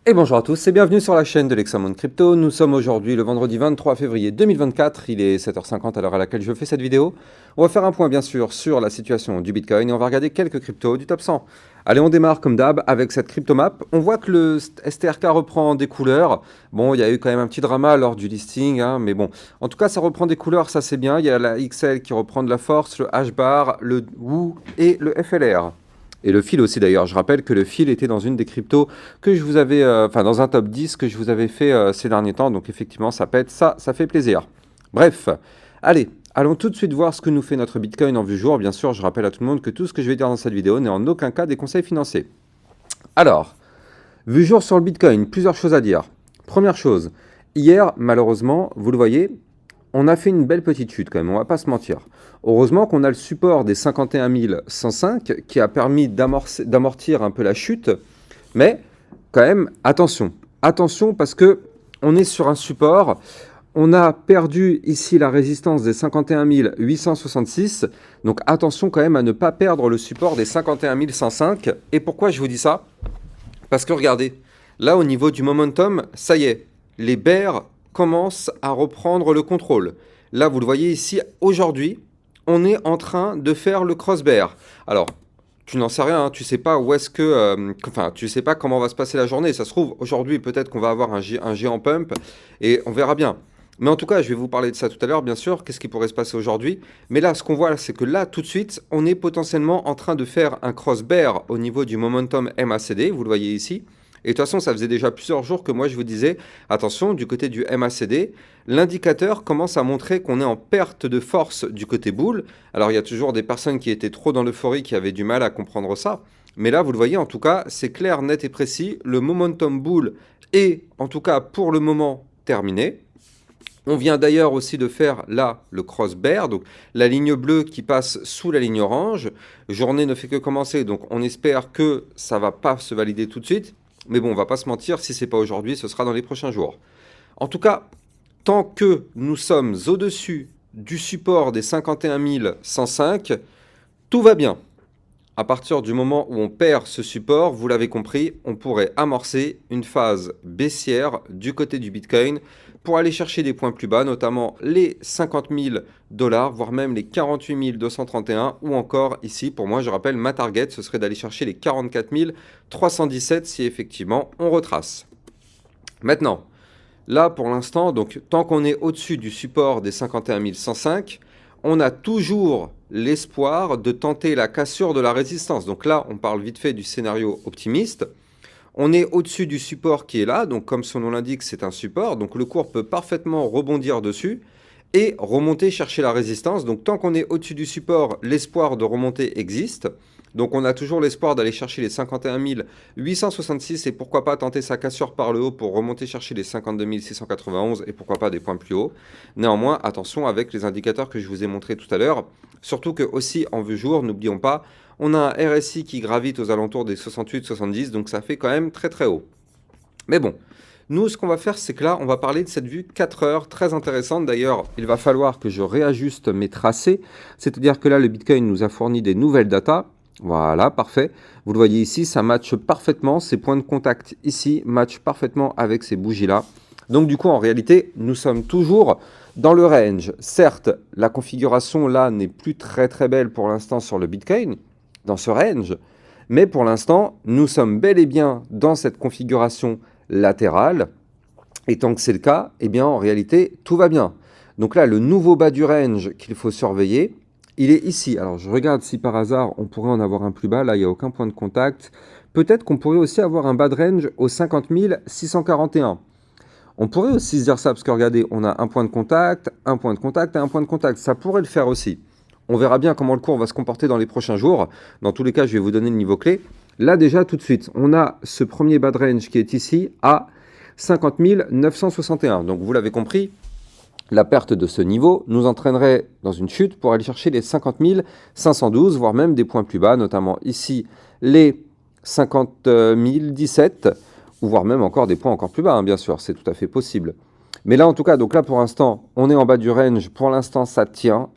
Et bonjour à tous et bienvenue sur la chaîne de l'Hexamone Crypto. Nous sommes aujourd'hui le vendredi 23 février 2024, il est 7h50 à l'heure à laquelle je fais cette vidéo. On va faire un point bien sûr sur la situation du Bitcoin et on va regarder quelques cryptos du top 100. Allez, on démarre comme d'hab avec cette cryptomap. On voit que le STRK reprend des couleurs. Bon, il y a eu quand même un petit drama lors du listing, hein, mais bon. En tout cas, ça reprend des couleurs, ça c'est bien. Il y a la XL qui reprend de la force, le H-bar, le WU et le FLR. Et le fil aussi d'ailleurs, je rappelle que le fil était dans une des cryptos que je vous avais, dans un top 10 que je vous avais fait ces derniers temps, donc effectivement ça pète, ça fait plaisir. Bref, allez, allons tout de suite voir ce que nous fait notre Bitcoin en vue jour. Bien sûr, je rappelle à tout le monde que tout ce que je vais dire dans cette vidéo n'est en aucun cas des conseils financiers. Alors, vue jour sur le Bitcoin, plusieurs choses à dire. Première chose, hier, malheureusement, vous le voyez, on a fait une belle petite chute quand même, on va pas se mentir. Heureusement qu'on a le support des 51 105 qui a permis d'amortir un peu la chute, mais quand même, attention. Attention parce que on est sur un support, on a perdu ici la résistance des 51 866, donc attention quand même à ne pas perdre le support des 51 105. Et pourquoi je vous dis ça? Parce que regardez, là au niveau du momentum, ça y est, les bears commencent à reprendre le contrôle. Là, vous le voyez ici, aujourd'hui, on est en train de faire le cross bear. Alors, tu n'en sais rien, hein, tu sais pas où est-ce que, tu sais pas comment va se passer la journée. Ça se trouve, aujourd'hui, peut-être qu'on va avoir un géant pump et on verra bien. Mais en tout cas, je vais vous parler de ça tout à l'heure, bien sûr. Qu'est-ce qui pourrait se passer aujourd'hui? Mais là, ce qu'on voit, c'est que là, tout de suite, on est potentiellement en train de faire un cross bear au niveau du momentum MACD. Vous le voyez ici. Et de toute façon, ça faisait déjà plusieurs jours que moi je vous disais, attention, du côté du MACD, l'indicateur commence à montrer qu'on est en perte de force du côté boule. Alors il y a toujours des personnes qui étaient trop dans l'euphorie, qui avaient du mal à comprendre ça. Mais là, vous le voyez, en tout cas, c'est clair, net et précis. Le momentum bull est, en tout cas pour le moment, terminé. On vient d'ailleurs aussi de faire là le cross bear, donc la ligne bleue qui passe sous la ligne orange. Journée ne fait que commencer, donc on espère que ça ne va pas se valider tout de suite. Mais bon, on va pas se mentir, si c'est pas aujourd'hui, ce sera dans les prochains jours. En tout cas, tant que nous sommes au-dessus du support des 51 105, tout va bien. À partir du moment où on perd ce support, vous l'avez compris, on pourrait amorcer une phase baissière du côté du Bitcoin pour aller chercher des points plus bas, notamment les 50 000 $, voire même les 48 231, ou encore ici, pour moi, je rappelle, ma target, ce serait d'aller chercher les 44 317 si effectivement on retrace. Maintenant, là pour l'instant, donc tant qu'on est au-dessus du support des 51 105, on a toujours l'espoir de tenter la cassure de la résistance. Donc là, on parle vite fait du scénario optimiste. On est au-dessus du support qui est là, donc comme son nom l'indique, c'est un support. Donc le cours peut parfaitement rebondir dessus et remonter chercher la résistance. Donc tant qu'on est au-dessus du support, l'espoir de remonter existe. Donc on a toujours l'espoir d'aller chercher les 51 866 et pourquoi pas tenter sa cassure par le haut pour remonter chercher les 52 691 et pourquoi pas des points plus hauts. Néanmoins, attention avec les indicateurs que je vous ai montrés tout à l'heure. Surtout que aussi en vue jour, n'oublions pas, on a un RSI qui gravite aux alentours des 68-70, donc ça fait quand même très très haut. Mais bon, nous ce qu'on va faire, c'est que là, on va parler de cette vue 4 heures, très intéressante. D'ailleurs, il va falloir que je réajuste mes tracés, c'est-à-dire que là, le Bitcoin nous a fourni des nouvelles datas. Voilà, parfait. Vous le voyez ici, ça matche parfaitement. Ces points de contact ici matchent parfaitement avec ces bougies-là. Donc du coup, en réalité, nous sommes toujours dans le range. Certes, la configuration là n'est plus très très belle pour l'instant sur le Bitcoin, dans ce range. Mais pour l'instant, nous sommes bel et bien dans cette configuration latérale. Et tant que c'est le cas, eh bien en réalité, tout va bien. Donc là, le nouveau bas du range qu'il faut surveiller, il est ici. Alors je regarde si par hasard on pourrait en avoir un plus bas. Là, il n'y a aucun point de contact. Peut-être qu'on pourrait aussi avoir un bas de range aux 50 641. On pourrait aussi se dire ça, parce que regardez, on a un point de contact, un point de contact et un point de contact. Ça pourrait le faire aussi. On verra bien comment le cours va se comporter dans les prochains jours. Dans tous les cas, je vais vous donner le niveau clé. Là déjà, tout de suite, on a ce premier bas de range qui est ici à 50 961. Donc vous l'avez compris, la perte de ce niveau nous entraînerait dans une chute pour aller chercher les 50 512, voire même des points plus bas, notamment ici les 50 017, ou voire même encore des points encore plus bas, hein, bien sûr, c'est tout à fait possible. Mais là, en tout cas, donc là, pour l'instant, on est en bas du range. Pour l'instant, ça tient.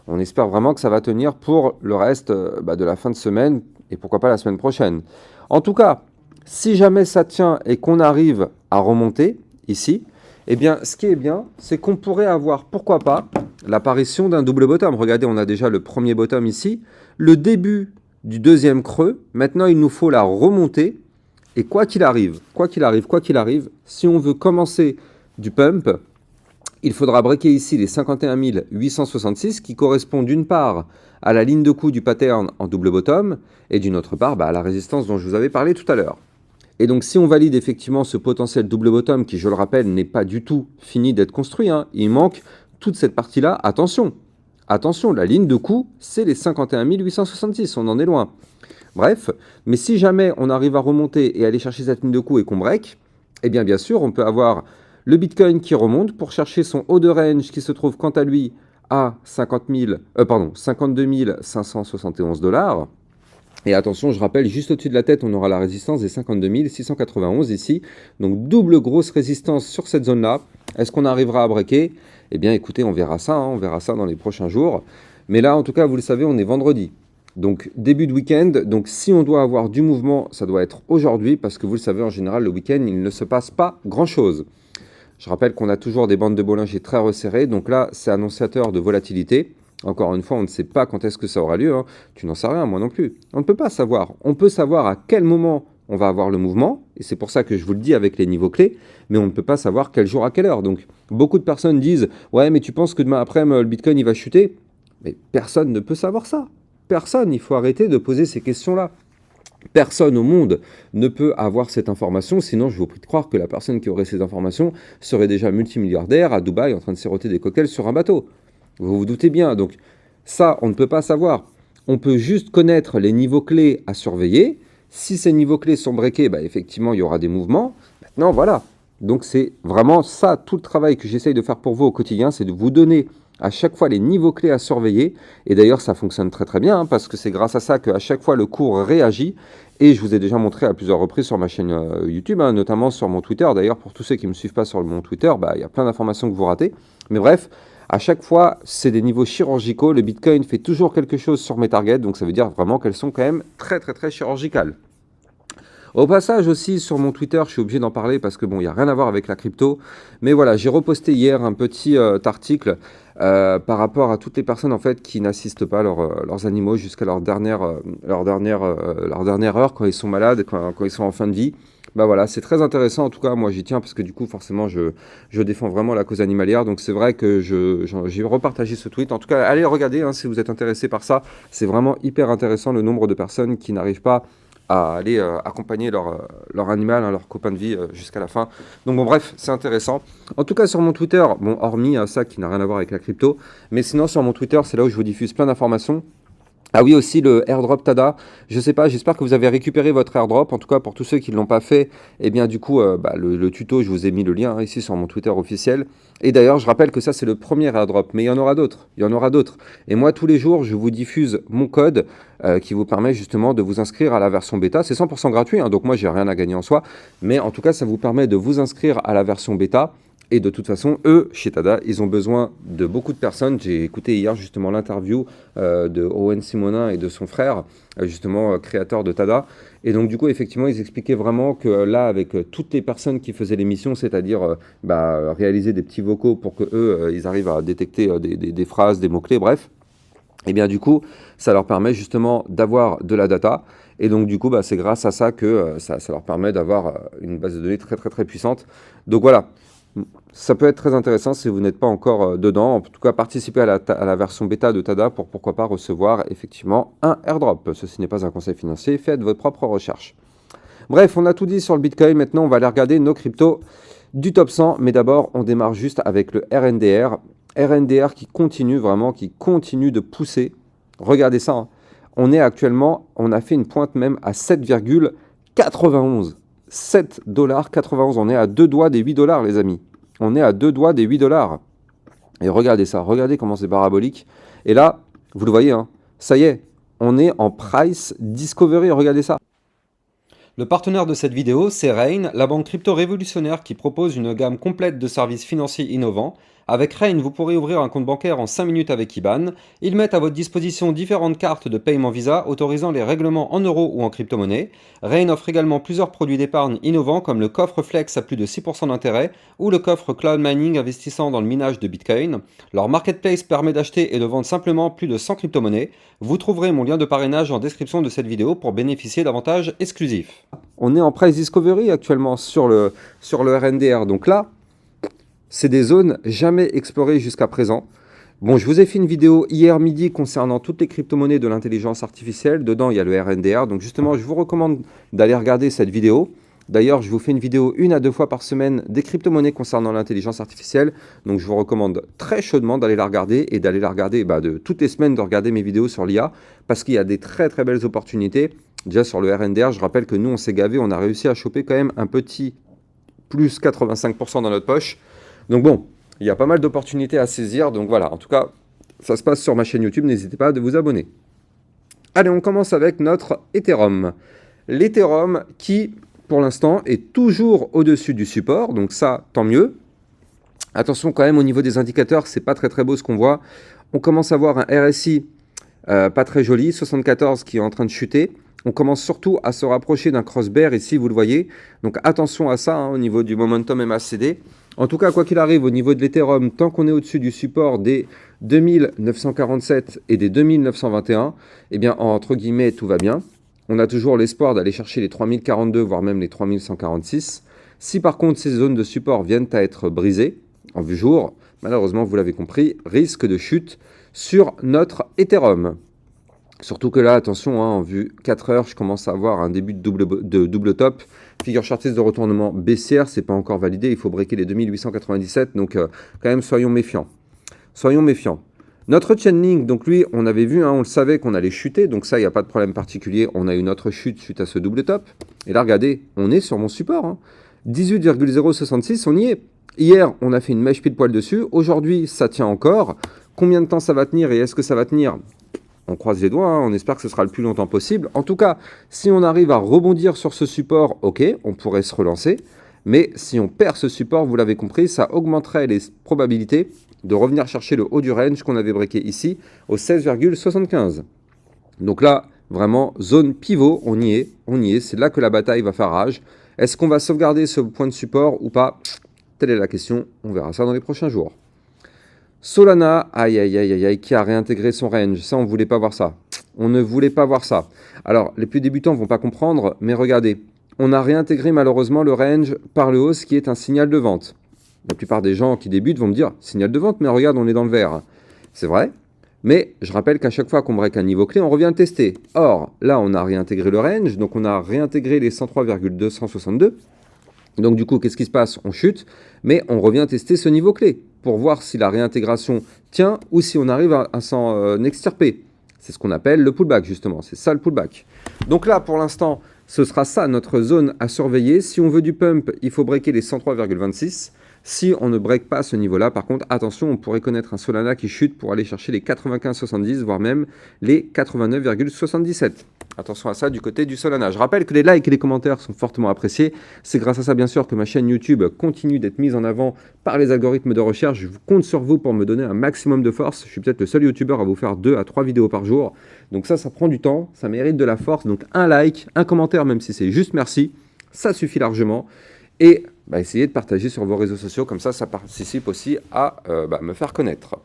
On espère vraiment que ça va tenir pour le reste de la fin de semaine et pourquoi pas la semaine prochaine. En tout cas, Si jamais ça tient et qu'on arrive à remonter ici, eh bien, ce qui est bien, c'est qu'on pourrait avoir, pourquoi pas, l'apparition d'un double bottom. Regardez, on a déjà le premier bottom ici, le début du deuxième creux. Maintenant, il nous faut la remontée. Et quoi qu'il arrive, si on veut commencer du pump, il faudra breaker ici les 51 866 qui correspond d'une part à la ligne de coup du pattern en double bottom et d'une autre part à la résistance dont je vous avais parlé tout à l'heure. Et donc si on valide effectivement ce potentiel double bottom qui, je le rappelle, n'est pas du tout fini d'être construit, il manque toute cette partie-là, attention, la ligne de coup, c'est les 51 866, on en est loin. Bref, mais si jamais on arrive à remonter et aller chercher cette ligne de coup et qu'on break, eh bien sûr, on peut avoir le Bitcoin qui remonte pour chercher son haut de range qui se trouve quant à lui à 52 571 $. Et attention, je rappelle, juste au-dessus de la tête, on aura la résistance des 52 691 ici. Donc double grosse résistance sur cette zone-là. Est-ce qu'on arrivera à breaker? Eh bien écoutez, on verra ça dans les prochains jours. Mais là, en tout cas, vous le savez, on est vendredi. Donc début de week-end, donc si on doit avoir du mouvement, ça doit être aujourd'hui, parce que vous le savez, en général, le week-end, il ne se passe pas grand-chose. Je rappelle qu'on a toujours des bandes de Bollinger très resserrées, donc là, c'est annonciateur de volatilité. Encore une fois, on ne sait pas quand est-ce que ça aura lieu. Tu n'en sais rien, moi non plus. On ne peut pas savoir. On peut savoir à quel moment on va avoir le mouvement, et c'est pour ça que je vous le dis avec les niveaux clés, mais on ne peut pas savoir quel jour à quelle heure. Donc, beaucoup de personnes disent « Ouais, mais tu penses que demain après, le Bitcoin, il va chuter ?» Mais personne ne peut savoir ça. Personne. Il faut arrêter de poser ces questions-là. Personne au monde ne peut avoir cette information, sinon je vous prie de croire que la personne qui aurait ces informations serait déjà multimilliardaire à Dubaï en train de siroter des cocktails sur un bateau. Vous vous doutez bien, donc ça, on ne peut pas savoir. On peut juste connaître les niveaux clés à surveiller. Si ces niveaux clés sont breakés, effectivement, il y aura des mouvements. Maintenant, voilà. Donc c'est vraiment ça, tout le travail que j'essaye de faire pour vous au quotidien, c'est de vous donner à chaque fois les niveaux clés à surveiller. Et d'ailleurs, ça fonctionne très très bien, parce que c'est grâce à ça qu'à chaque fois, le cours réagit. Et je vous ai déjà montré à plusieurs reprises sur ma chaîne YouTube, notamment sur mon Twitter. D'ailleurs, pour tous ceux qui ne me suivent pas sur mon Twitter, il y a plein d'informations que vous ratez. Mais bref, à chaque fois, c'est des niveaux chirurgicaux. Le Bitcoin fait toujours quelque chose sur mes targets, donc ça veut dire vraiment qu'elles sont quand même très très très chirurgicales. Au passage aussi, sur mon Twitter, je suis obligé d'en parler parce que bon, il n'y a rien à voir avec la crypto. Mais voilà, j'ai reposté hier un petit article par rapport à toutes les personnes en fait qui n'assistent pas leurs animaux jusqu'à leur dernière heure quand ils sont malades, quand ils sont en fin de vie. Voilà, c'est très intéressant. En tout cas, moi j'y tiens parce que du coup, forcément, je défends vraiment la cause animalière. Donc c'est vrai que j'ai repartagé ce tweet. En tout cas, allez regarder si vous êtes intéressé par ça. C'est vraiment hyper intéressant le nombre de personnes qui n'arrivent pas à aller accompagner leur animal, leur copain de vie jusqu'à la fin. Donc bon, bref, c'est intéressant. En tout cas, sur mon Twitter, bon, hormis ça qui n'a rien à voir avec la crypto, mais sinon sur mon Twitter, c'est là où je vous diffuse plein d'informations. Ah oui, aussi le airdrop Tada. Je sais pas, j'espère que vous avez récupéré votre airdrop. En tout cas, pour tous ceux qui ne l'ont pas fait, eh bien du coup, le tuto, je vous ai mis le lien ici sur mon Twitter officiel. Et d'ailleurs, je rappelle que ça, c'est le premier airdrop, mais il y en aura d'autres. Et moi, tous les jours, je vous diffuse mon code qui vous permet justement de vous inscrire à la version bêta. C'est 100% gratuit, donc moi, j'ai rien à gagner en soi. Mais en tout cas, ça vous permet de vous inscrire à la version bêta. Et de toute façon, eux, chez Tada, ils ont besoin de beaucoup de personnes. J'ai écouté hier justement l'interview de Owen Simonin et de son frère, justement créateur de Tada. Et donc du coup, effectivement, ils expliquaient vraiment que là, avec toutes les personnes qui faisaient l'émission, c'est-à-dire réaliser des petits vocaux pour que eux, ils arrivent à détecter des phrases, des mots-clés, bref. Et bien du coup, ça leur permet justement d'avoir de la data. Et donc du coup, c'est grâce à ça que ça leur permet d'avoir une base de données très très très puissante. Donc voilà. Ça peut être très intéressant si vous n'êtes pas encore dedans. En tout cas, participez à la version bêta de Tada pour pourquoi pas recevoir effectivement un airdrop. Ceci n'est pas un conseil financier, faites votre propre recherche. Bref, on a tout dit sur le Bitcoin. Maintenant, on va aller regarder nos cryptos du top 100. Mais d'abord, on démarre juste avec le RNDR. RNDR qui continue de pousser. Regardez ça. On est actuellement, on a fait une pointe même à 7,91. 7,91 $. On est à deux doigts des 8 $, les amis. On est à deux doigts des 8 $. Et regardez ça, regardez comment c'est parabolique. Et là, vous le voyez, ça y est, on est en price discovery, regardez ça. Le partenaire de cette vidéo, c'est Rain, la banque crypto révolutionnaire qui propose une gamme complète de services financiers innovants, Avec Rain, vous pourrez ouvrir un compte bancaire en 5 minutes avec IBAN. Ils mettent à votre disposition différentes cartes de paiement Visa autorisant les règlements en euros ou en crypto-monnaie. Rain offre également plusieurs produits d'épargne innovants comme le coffre Flex à plus de 6% d'intérêt ou le coffre Cloud Mining investissant dans le minage de Bitcoin. Leur marketplace permet d'acheter et de vendre simplement plus de 100 crypto-monnaies. Vous trouverez mon lien de parrainage en description de cette vidéo pour bénéficier d'avantages exclusifs. On est en price discovery actuellement sur le RNDR, donc là, c'est des zones jamais explorées jusqu'à présent. Bon, je vous ai fait une vidéo hier midi concernant toutes les crypto-monnaies de l'intelligence artificielle. Dedans, il y a le RNDR. Donc justement, je vous recommande d'aller regarder cette vidéo. D'ailleurs, je vous fais une vidéo 1 à 2 fois par semaine des crypto-monnaies concernant l'intelligence artificielle. Donc je vous recommande très chaudement d'aller la regarder et d'aller la regarder de toutes les semaines, de regarder mes vidéos sur l'IA parce qu'il y a des très très belles opportunités. Déjà sur le RNDR, je rappelle que nous, on s'est gavé, on a réussi à choper quand même un petit plus 85% dans notre poche. Donc bon, il y a pas mal d'opportunités à saisir. Donc voilà, en tout cas, ça se passe sur ma chaîne YouTube. N'hésitez pas à vous abonner. Allez, on commence avec notre Ethereum. L'Ethereum qui, pour l'instant, est toujours au-dessus du support. Donc ça, tant mieux. Attention quand même au niveau des indicateurs, c'est pas très très beau ce qu'on voit. On commence à voir un RSI pas très joli, 74 qui est en train de chuter. On commence surtout à se rapprocher d'un cross bear ici, vous le voyez. Donc attention à ça au niveau du momentum MACD. En tout cas, quoi qu'il arrive, au niveau de l'Ethereum, tant qu'on est au-dessus du support des 2947 et des 2921, eh bien, entre guillemets, tout va bien. On a toujours l'espoir d'aller chercher les 3042, voire même les 3146. Si par contre, ces zones de support viennent à être brisées, en vue jour, malheureusement, vous l'avez compris, risque de chute sur notre Ethereum. Surtout que là, attention, en vue 4 heures, je commence à avoir un début de double top. Figure chartiste de retournement baissière, c'est pas encore validé, il faut breaker les 2897, donc quand même soyons méfiants. Soyons méfiants. Notre Chainlink, donc lui, on avait vu, on le savait qu'on allait chuter, donc ça, il n'y a pas de problème particulier. On a une autre chute suite à ce double top. Et là, regardez, on est sur mon support. 18,066, on y est. Hier, on a fait une mèche pile poil dessus. Aujourd'hui, ça tient encore. Combien de temps ça va tenir et est-ce que ça va tenir ? On croise les doigts, on espère que ce sera le plus longtemps possible. En tout cas, si on arrive à rebondir sur ce support, ok, on pourrait se relancer. Mais si on perd ce support, vous l'avez compris, ça augmenterait les probabilités de revenir chercher le haut du range qu'on avait breaké ici au 16,75. Donc là, vraiment, zone pivot, on y est. C'est là que la bataille va faire rage. Est-ce qu'on va sauvegarder ce point de support ou pas ? Telle est la question, on verra ça dans les prochains jours. Solana, qui a réintégré son range. Ça, on ne voulait pas voir ça. On ne voulait pas voir ça. Alors, les plus débutants ne vont pas comprendre, mais regardez. On a réintégré malheureusement le range par le haut, ce qui est un signal de vente. La plupart des gens qui débutent vont me dire, signal de vente, mais regarde, on est dans le vert. C'est vrai, mais je rappelle qu'à chaque fois qu'on break un niveau clé, on revient le tester. Or, là, on a réintégré le range, donc on a réintégré les 103,262. Donc du coup, qu'est-ce qui se passe ? On chute, mais on revient tester ce niveau clé pour voir si la réintégration tient ou si on arrive à s'en extirper. C'est ce qu'on appelle le pullback, justement. C'est ça le pullback. Donc là, pour l'instant, ce sera ça notre zone à surveiller. Si on veut du pump, il faut breaker les 103,26. Si on ne break pas ce niveau-là, par contre, attention, on pourrait connaître un Solana qui chute pour aller chercher les 95,70, voire même les 89,77. Attention à ça du côté du Solana. Je rappelle que les likes et les commentaires sont fortement appréciés. C'est grâce à ça, bien sûr, que ma chaîne YouTube continue d'être mise en avant par les algorithmes de recherche. Je compte sur vous pour me donner un maximum de force. Je suis peut-être le seul YouTuber à vous faire 2 à 3 vidéos par jour. Donc ça prend du temps, ça mérite de la force. Donc un like, un commentaire, même si c'est juste merci, ça suffit largement. Et essayez de partager sur vos réseaux sociaux, comme ça participe aussi à me faire connaître.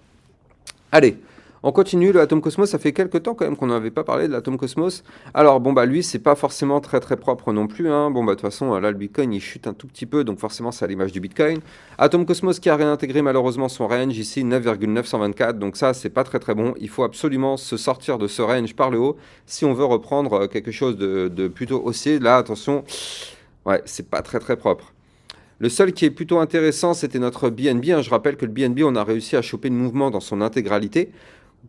Allez, on continue. Le Atom Cosmos, ça fait quelques temps quand même qu'on n'avait pas parlé de l'Atom Cosmos. Alors lui, c'est pas forcément très très propre non plus. De toute façon, là, le Bitcoin, il chute un tout petit peu, donc forcément, c'est à l'image du Bitcoin. Atom Cosmos qui a réintégré malheureusement son range ici, 9,924. Donc ça, c'est pas très très bon. Il faut absolument se sortir de ce range par le haut si on veut reprendre quelque chose de plutôt haussier. Là, attention, ouais, c'est pas très très propre. Le seul qui est plutôt intéressant, c'était notre BNB. Je rappelle que le BNB, on a réussi à choper le mouvement dans son intégralité.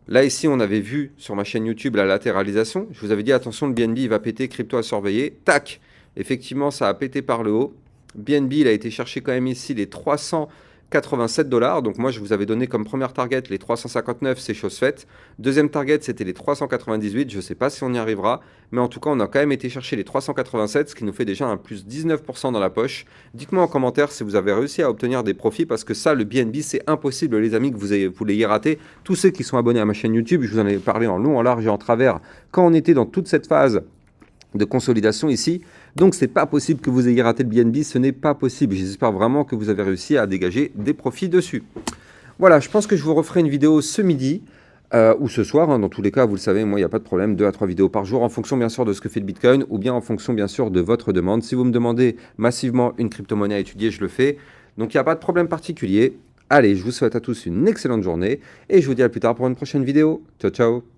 Là, ici, on avait vu sur ma chaîne YouTube la latéralisation. Je vous avais dit, attention, le BNB, il va péter, crypto à surveiller. Tac! Effectivement, ça a pété par le haut. BNB, il a été chercher quand même ici les 300 87 $. Donc moi, je vous avais donné comme première target les 359, c'est chose faite. Deuxième target, c'était les 398. Je ne sais pas si on y arrivera, mais en tout cas, on a quand même été chercher les 387, ce qui nous fait déjà un plus 19% dans la poche. Dites-moi en commentaire si vous avez réussi à obtenir des profits, parce que ça, le BNB, c'est impossible, les amis, que vous l'ayez raté. Tous ceux qui sont abonnés à ma chaîne YouTube, je vous en ai parlé en long, en large et en travers, quand on était dans toute cette phase de consolidation ici. Donc c'est pas possible que vous ayez raté le BNB, ce n'est pas possible. J'espère vraiment que vous avez réussi à dégager des profits dessus. Voilà, je pense que je vous referai une vidéo ce midi ou ce soir. Hein. Dans tous les cas, vous le savez, moi, il n'y a pas de problème, 2 à 3 vidéos par jour, en fonction bien sûr de ce que fait le Bitcoin ou bien en fonction bien sûr de votre demande. Si vous me demandez massivement une crypto-monnaie à étudier, je le fais. Donc il n'y a pas de problème particulier. Allez, je vous souhaite à tous une excellente journée et je vous dis à plus tard pour une prochaine vidéo. Ciao, ciao!